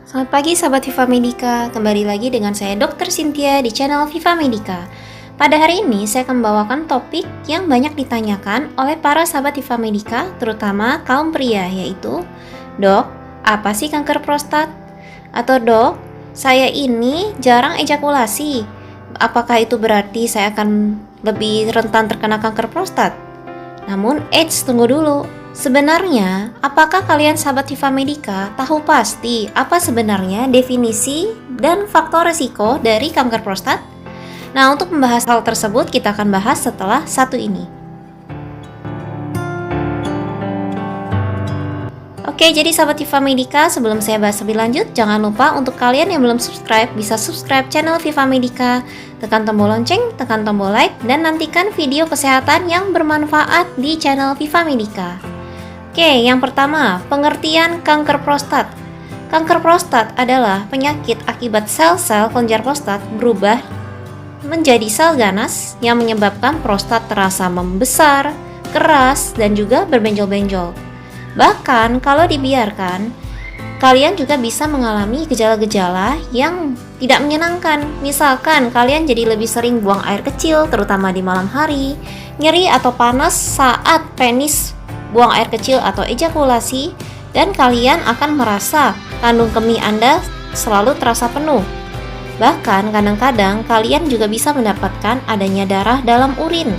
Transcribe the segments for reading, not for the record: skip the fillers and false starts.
Selamat pagi sahabat Viva Medica, kembali lagi dengan saya Dr. Cynthia di channel Viva Medica. Pada hari ini saya akan membawakan topik yang banyak ditanyakan oleh para sahabat Viva Medica, terutama kaum pria, yaitu Dok, apa sih kanker prostat? Atau Dok, saya ini jarang ejakulasi, apakah itu berarti saya akan lebih rentan terkena kanker prostat? Namun, tunggu dulu. Sebenarnya, apakah kalian sahabat Viva Medica tahu pasti apa sebenarnya definisi dan faktor resiko dari kanker prostat? Nah, untuk membahas hal tersebut kita akan bahas setelah satu ini. Oke, jadi sahabat Viva Medica, sebelum saya bahas lebih lanjut, jangan lupa untuk kalian yang belum subscribe, bisa subscribe channel Viva Medica, tekan tombol lonceng, tekan tombol like, dan nantikan video kesehatan yang bermanfaat di channel Viva Medica. Oke, yang pertama, pengertian kanker prostat. Kanker prostat adalah penyakit akibat sel-sel kelenjar prostat berubah menjadi sel ganas yang menyebabkan prostat terasa membesar, keras, dan juga berbenjol-benjol. Bahkan kalau dibiarkan, kalian juga bisa mengalami gejala-gejala yang tidak menyenangkan. Misalkan kalian jadi lebih sering buang air kecil, terutama di malam hari, nyeri atau panas saat penis buang air kecil atau ejakulasi, dan kalian akan merasa kandung kemih Anda selalu terasa penuh. Bahkan kadang-kadang kalian juga bisa mendapatkan adanya darah dalam urin.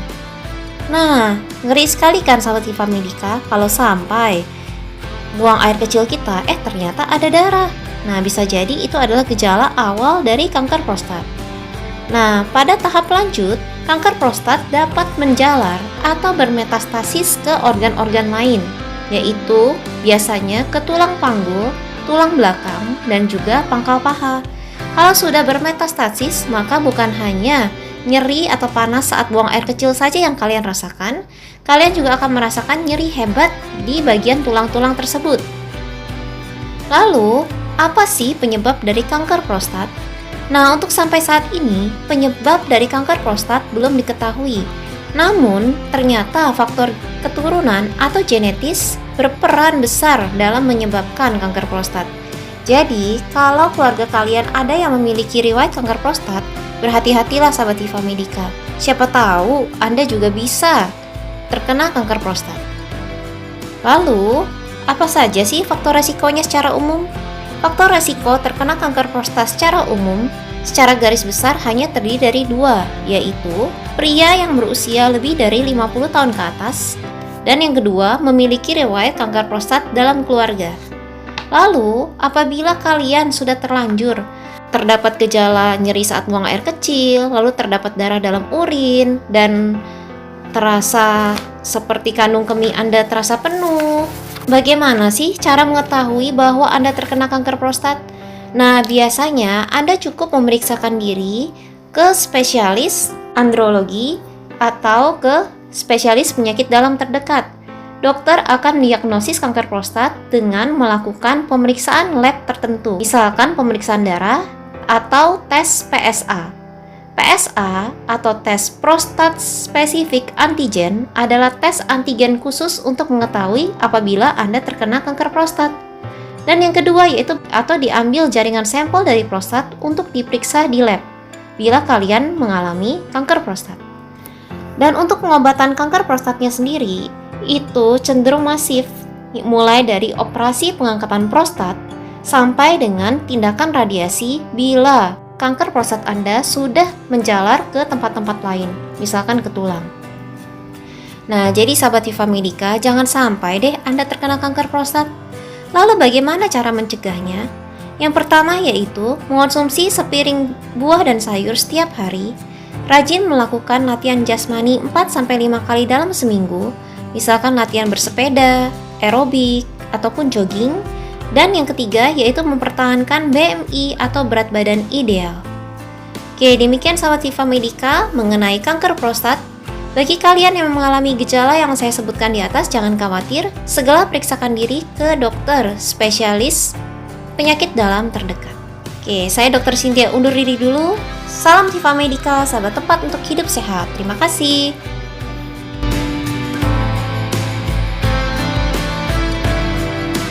Nah, ngeri sekali kan sahabat Viva Medica kalau sampai buang air kecil kita, ternyata ada darah. Nah, bisa jadi itu adalah gejala awal dari kanker prostat. Nah, pada tahap lanjut, kanker prostat dapat menjalar atau bermetastasis ke organ-organ lain, yaitu biasanya ke tulang panggul, tulang belakang, dan juga pangkal paha. Kalau sudah bermetastasis, maka bukan hanya nyeri atau panas saat buang air kecil saja yang kalian rasakan, kalian juga akan merasakan nyeri hebat di bagian tulang-tulang tersebut. Lalu, apa sih penyebab dari kanker prostat? Nah, untuk sampai saat ini, penyebab dari kanker prostat belum diketahui. Namun, ternyata faktor keturunan atau genetis berperan besar dalam menyebabkan kanker prostat. Jadi, kalau keluarga kalian ada yang memiliki riwayat kanker prostat, berhati-hatilah sahabat Viva Medica. Siapa tahu Anda juga bisa terkena kanker prostat. Lalu, apa saja sih faktor resikonya secara umum? Faktor resiko terkena kanker prostat secara umum, secara garis besar hanya terdiri dari dua, yaitu pria yang berusia lebih dari 50 tahun ke atas, dan yang kedua memiliki riwayat kanker prostat dalam keluarga. Lalu, apabila kalian sudah terlanjur terdapat gejala nyeri saat buang air kecil, lalu terdapat darah dalam urin, dan terasa seperti kandung kemih Anda terasa penuh, bagaimana sih cara mengetahui bahwa Anda terkena kanker prostat? Nah, biasanya Anda cukup memeriksakan diri ke spesialis andrologi atau ke spesialis penyakit dalam terdekat. Dokter akan mendiagnosis kanker prostat dengan melakukan pemeriksaan lab tertentu, misalkan pemeriksaan darah atau tes PSA. PSA atau tes Prostate Specific Antigen adalah tes antigen khusus untuk mengetahui apabila Anda terkena kanker prostat. Dan yang kedua yaitu atau diambil jaringan sampel dari prostat untuk diperiksa di lab bila kalian mengalami kanker prostat. Dan untuk pengobatan kanker prostatnya sendiri itu cenderung masif, mulai dari operasi pengangkatan prostat sampai dengan tindakan radiasi bila kanker prostat Anda sudah menjalar ke tempat-tempat lain, misalkan ke tulang. Nah, jadi sahabat Viva Medica, jangan sampai deh Anda terkena kanker prostat. Lalu bagaimana cara mencegahnya? Yang pertama yaitu mengonsumsi sepiring buah dan sayur setiap hari, rajin melakukan latihan jasmani 4-5 kali dalam seminggu, misalkan latihan bersepeda, aerobik, ataupun jogging. Dan yang ketiga yaitu mempertahankan BMI atau berat badan ideal. Oke, demikian sahabat Viva Medica mengenai kanker prostat. Bagi kalian yang mengalami gejala yang saya sebutkan di atas, jangan khawatir, segera periksakan diri ke dokter spesialis penyakit dalam terdekat. Oke, saya Dr. Cynthia undur diri dulu. Salam Viva Medica, sahabat tepat untuk hidup sehat. Terima kasih.